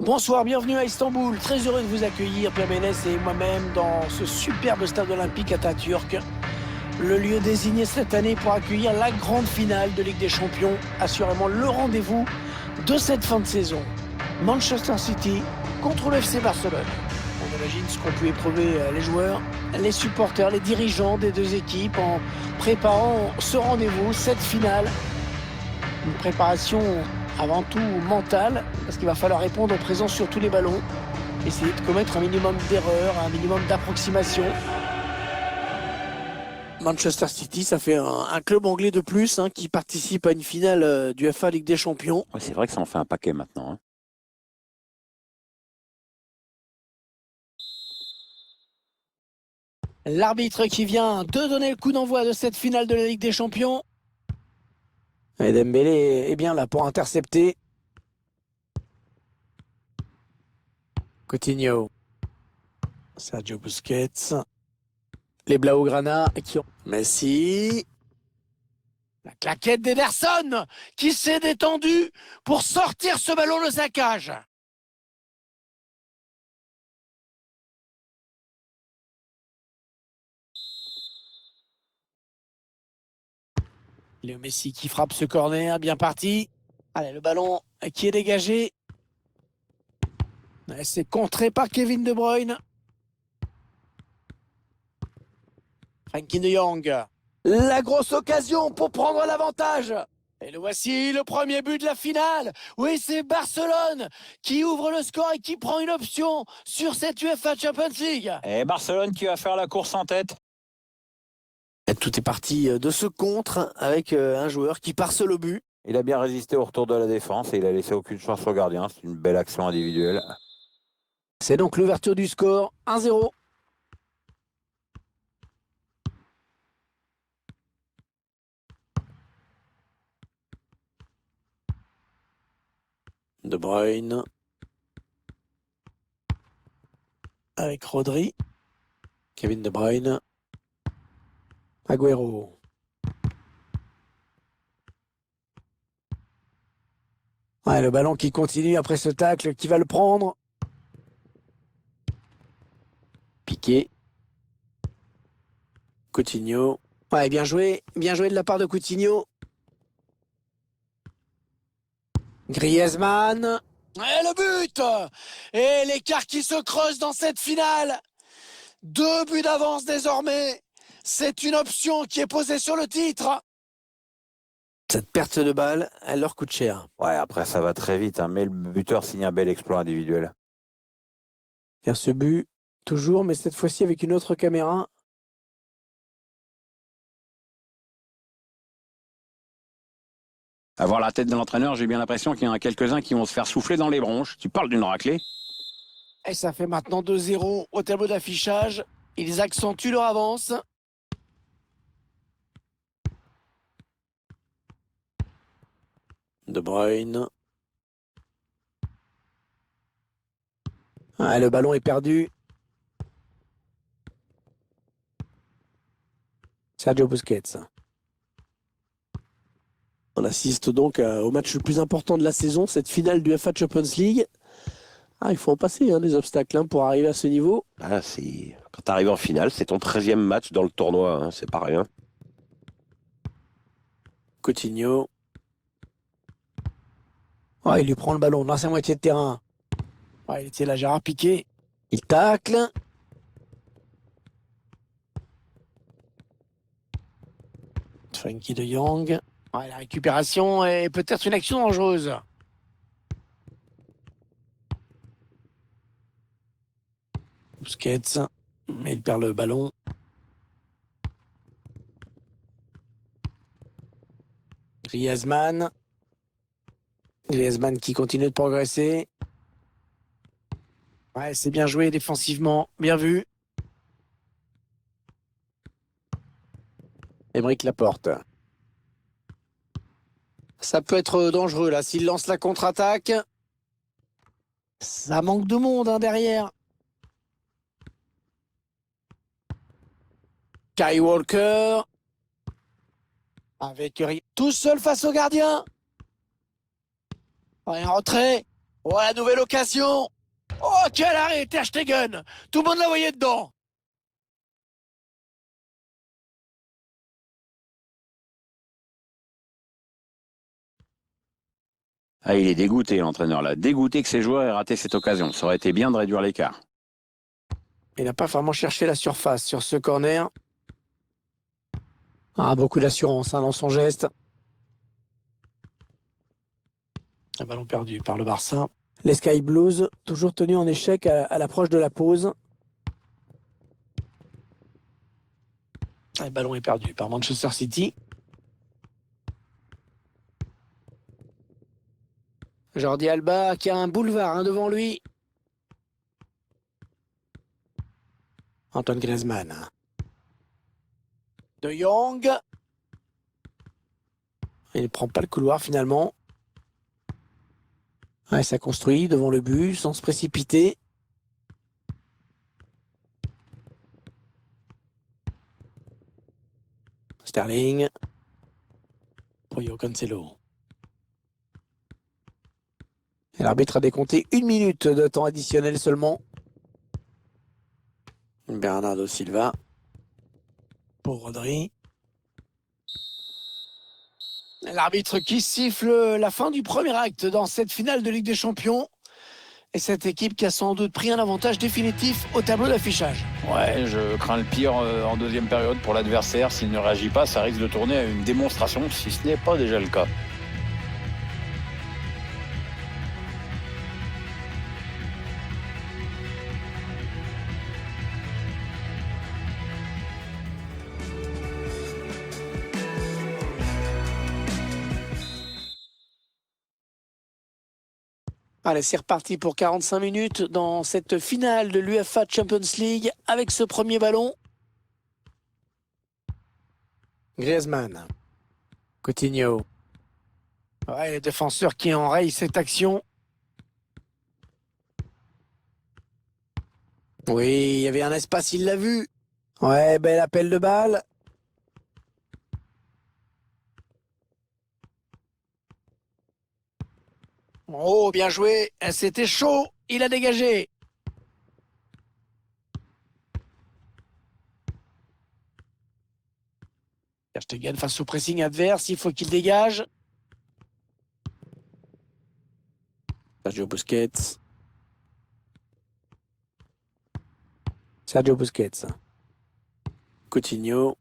Bonsoir, bienvenue à Istanbul. Très heureux de vous accueillir, Pierre Ménès et moi-même, dans ce superbe stade olympique Atatürk. Le lieu désigné cette année pour accueillir la grande finale de Ligue des Champions. Assurément le rendez-vous de cette fin de saison. Manchester City contre le FC Barcelone. On imagine ce qu'ont pu éprouver les joueurs, les supporters, les dirigeants des deux équipes en préparant ce rendez-vous, cette finale. Une préparation avant tout mentale, parce qu'il va falloir répondre présent sur tous les ballons, essayer de commettre un minimum d'erreurs, un minimum d'approximation. Manchester City, ça fait un club anglais de plus qui participe à une finale du FA Ligue des Champions. Ouais, c'est vrai que ça en fait un paquet maintenant, hein. L'arbitre qui vient de donner le coup d'envoi de cette finale de la Ligue des Champions. Et Dembélé est bien là pour intercepter. Coutinho. Sergio Busquets. Les Blaugrana qui ont... Messi. La claquette d'Ederson qui s'est détendu pour sortir ce ballon de sa cage. Léo Messi qui frappe ce corner, bien parti. Allez, le ballon qui est dégagé. C'est contré par Kevin De Bruyne. Frenkie de Jong. La grosse occasion pour prendre l'avantage. Et le voici, le premier but de la finale. Oui, c'est Barcelone qui ouvre le score et qui prend une option sur cette UEFA Champions League. Et Barcelone qui va faire la course en tête. Et tout est parti de ce contre avec un joueur qui part seul au but. Il a bien résisté au retour de la défense et il a laissé aucune chance au gardien. C'est une belle action individuelle. C'est donc l'ouverture du score, 1-0. De Bruyne. Avec Rodri. Kevin De Bruyne. Agüero. Ouais, le ballon qui continue après ce tacle, qui va le prendre. Piqué. Coutinho. Ouais, bien joué de la part de Coutinho. Griezmann. Et le but! Et l'écart qui se creuse dans cette finale. 2 buts d'avance désormais. C'est une option qui est posée sur le titre. Cette perte de balle, elle leur coûte cher. Ouais, après ça va très vite, hein, mais le buteur signe un bel exploit individuel. Il y a ce but, toujours, mais cette fois-ci avec une autre caméra. À voir la tête de l'entraîneur, j'ai bien l'impression qu'il y en a quelques-uns qui vont se faire souffler dans les bronches. Tu parles d'une raclée? Et ça fait maintenant 2-0 au tableau d'affichage. Ils accentuent leur avance. De Bruyne. Ah, le ballon est perdu. Sergio Busquets. On assiste donc au match le plus important de la saison, cette finale du FA Champions League. Ah, il faut en passer des obstacles pour arriver à ce niveau. Ah, quand tu arrives en finale, c'est ton 13e match dans le tournoi, hein, c'est pas rien. Coutinho. Oh, il lui prend le ballon dans sa moitié de terrain. Oh, il était là, Gérard Piqué. Il tacle. Frenkie de Jong. Oh, la récupération est peut-être une action dangereuse. Busquets. Mais il perd le ballon. Griezmann. Griezmann qui continue de progresser. Ouais, c'est bien joué défensivement. Bien vu. Aymeric Laporte. Ça peut être dangereux là s'il lance la contre-attaque. Ça manque de monde derrière. Kyle Walker. Avec tout seul face au gardien. Ouais, un retrait. Oh, la nouvelle occasion. Oh, quel arrêt, Ter Stegen. Tout le monde la voyait dedans. Ah, il est dégoûté, l'entraîneur, là. Dégoûté que ses joueurs aient raté cette occasion. Ça aurait été bien de réduire l'écart. Il n'a pas vraiment cherché la surface sur ce corner. Ah, beaucoup d'assurance dans son geste. Un ballon perdu par le Barça. Les Sky Blues, toujours tenus en échec à l'approche de la pause. Le ballon est perdu par Manchester City. Jordi Alba qui a un boulevard devant lui. Antoine Griezmann. De Jong. Il ne prend pas le couloir finalement. Ouais, ça construit devant le but sans se précipiter. Sterling. Pour Joao Cancelo. Et l'arbitre a décompté 1 minute de temps additionnel seulement. Bernardo Silva. Pour Rodri. L'arbitre qui siffle la fin du premier acte dans cette finale de Ligue des Champions. Et cette équipe qui a sans doute pris un avantage définitif au tableau d'affichage. Ouais, je crains le pire en deuxième période pour l'adversaire. S'il ne réagit pas, ça risque de tourner à une démonstration, si ce n'est pas déjà le cas. Allez, c'est reparti pour 45 minutes dans cette finale de l'UEFA Champions League avec ce premier ballon. Griezmann. Coutinho. Ouais, les défenseurs qui enrayent cette action. Oui, il y avait un espace, il l'a vu. Ouais, bel appel de balle. Oh, bien joué. C'était chaud. Il a dégagé. Ter Stegen face au pressing adverse. Il faut qu'il dégage. Sergio Busquets. Sergio Busquets. Coutinho.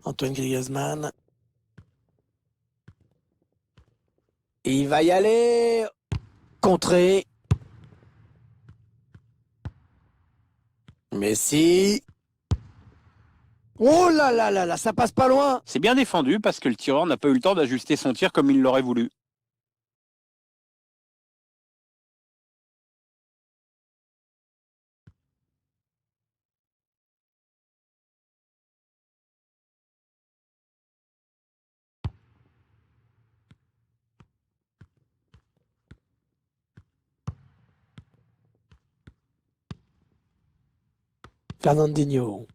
Antoine Griezmann. Il va y aller. Contré. Messi. Oh là là là là, ça passe pas loin. C'est bien défendu parce que le tireur n'a pas eu le temps d'ajuster son tir comme il l'aurait voulu. Fernandinho.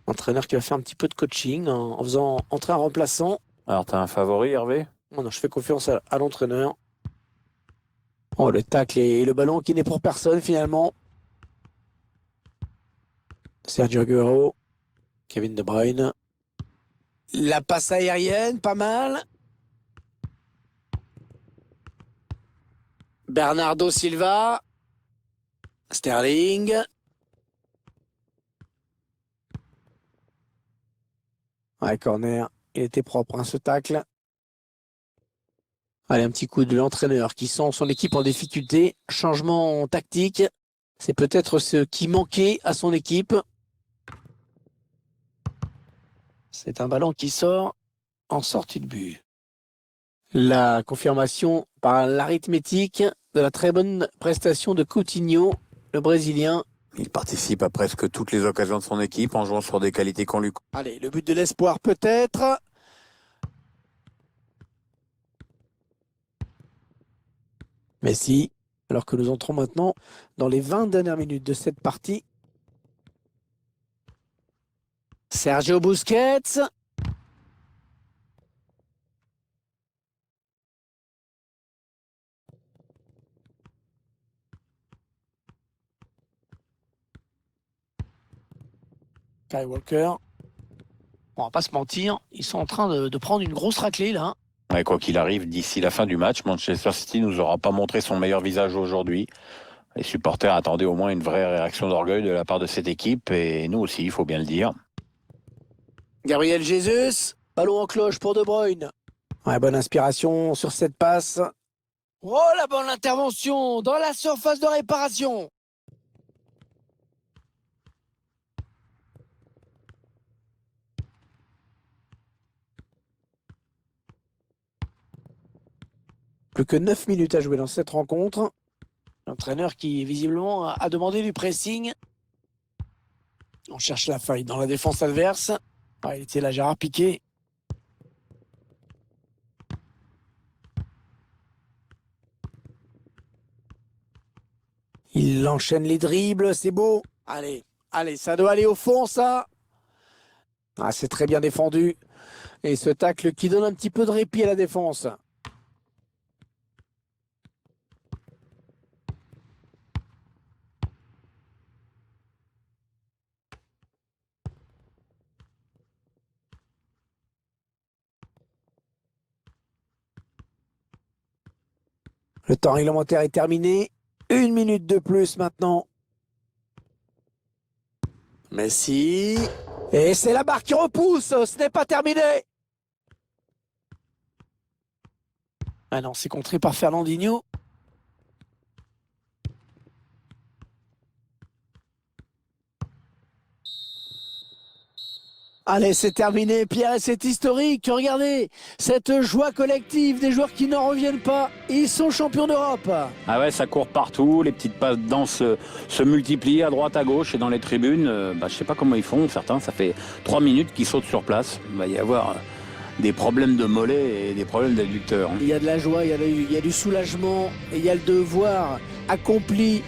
Entraîneur qui va faire un petit peu de coaching en faisant entrer un remplaçant. Alors, t'as un favori, Hervé? Oh non, je fais confiance à l'entraîneur. Oh, le tacle et le ballon qui n'est pour personne finalement. Sergio Aguero. Kevin De Bruyne. La passe aérienne, pas mal. Bernardo Silva. Sterling. Ouais, corner. Il était propre, hein, ce tacle. Allez, un petit coup de l'entraîneur qui sent son équipe en difficulté. Changement tactique. C'est peut-être ce qui manquait à son équipe. C'est un ballon qui sort en sortie de but. La confirmation par l'arithmétique de la très bonne prestation de Coutinho, le Brésilien. Il participe à presque toutes les occasions de son équipe en jouant sur des qualités qu'on lui... Allez, le but de l'espoir peut-être. Messi, alors que nous entrons maintenant dans les 20 dernières minutes de cette partie. Sergio Busquets. Kyle Walker. On va pas se mentir, ils sont en train de prendre une grosse raclée là. Ouais, quoi qu'il arrive, d'ici la fin du match, Manchester City nous aura pas montré son meilleur visage aujourd'hui. Les supporters attendaient au moins une vraie réaction d'orgueil de la part de cette équipe, et nous aussi, il faut bien le dire. Gabriel Jesus, ballon en cloche pour De Bruyne. Ouais, bonne inspiration sur cette passe. Oh, la bonne intervention dans la surface de réparation. Plus que 9 minutes à jouer dans cette rencontre. L'entraîneur qui, visiblement, a demandé du pressing. On cherche la faille dans la défense adverse. Ah, il était là, Gérard Piqué. Il enchaîne les dribbles, c'est beau. Allez, allez, ça doit aller au fond, ça. Ah, c'est très bien défendu. Et ce tacle qui donne un petit peu de répit à la défense. Le temps réglementaire est terminé. 1 minute de plus maintenant. Messi. Et c'est la barre qui repousse. Ce n'est pas terminé. Ah non, c'est contré par Fernandinho. Allez, c'est terminé, Pierre, et c'est historique. Regardez, cette joie collective des joueurs qui n'en reviennent pas. Ils sont champions d'Europe. Ah ouais, ça court partout, les petites passes danses se multiplient à droite, à gauche et dans les tribunes. Je sais pas comment ils font, certains, ça fait 3 minutes qu'ils sautent sur place. Il va y avoir des problèmes de mollets et des problèmes d'adducteurs. Il y a de la joie, il y a du soulagement, et il y a le devoir accompli.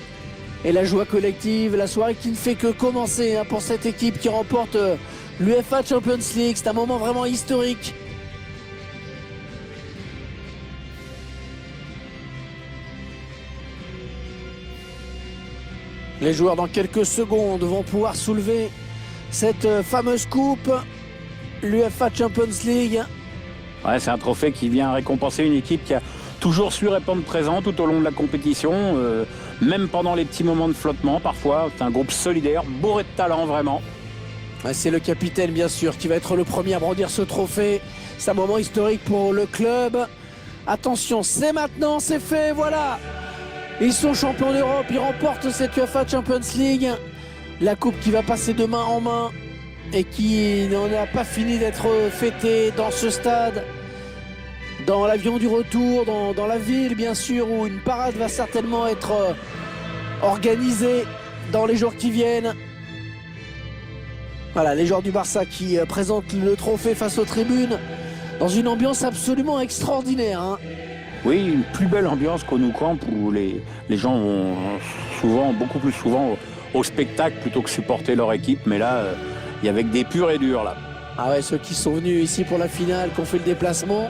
Et la joie collective, la soirée qui ne fait que commencer pour cette équipe qui remporte l'UEFA Champions League. C'est un moment vraiment historique. Les joueurs dans quelques secondes vont pouvoir soulever cette fameuse coupe, l'UEFA Champions League. Ouais, c'est un trophée qui vient récompenser une équipe qui a toujours su répondre présent tout au long de la compétition, même pendant les petits moments de flottement parfois. C'est un groupe solidaire, bourré de talent vraiment. C'est le capitaine bien sûr qui va être le premier à brandir ce trophée. C'est un moment historique pour le club. Attention, c'est maintenant, c'est fait, voilà. Ils sont champions d'Europe, ils remportent cette UEFA Champions League. La coupe qui va passer de main en main et qui n'en a pas fini d'être fêtée dans ce stade. Dans l'avion du retour, dans la ville bien sûr, où une parade va certainement être organisée dans les jours qui viennent. Voilà, les joueurs du Barça qui présentent le trophée face aux tribunes dans une ambiance absolument extraordinaire. Oui, une plus belle ambiance qu'au Nou Camp où les gens vont souvent, beaucoup plus souvent au spectacle plutôt que supporter leur équipe. Mais là, il y avait que des purs et durs là. Ah ouais, ceux qui sont venus ici pour la finale, qui ont fait le déplacement,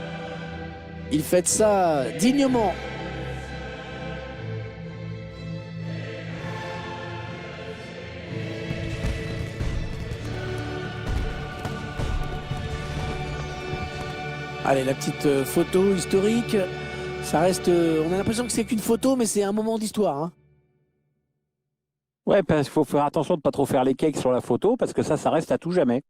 ils fêtent ça dignement. Allez, la petite photo historique, ça reste... on a l'impression que c'est qu'une photo, mais c'est un moment d'histoire. Ouais, parce qu'il faut faire attention de ne pas trop faire les cakes sur la photo, parce que ça reste à tout jamais.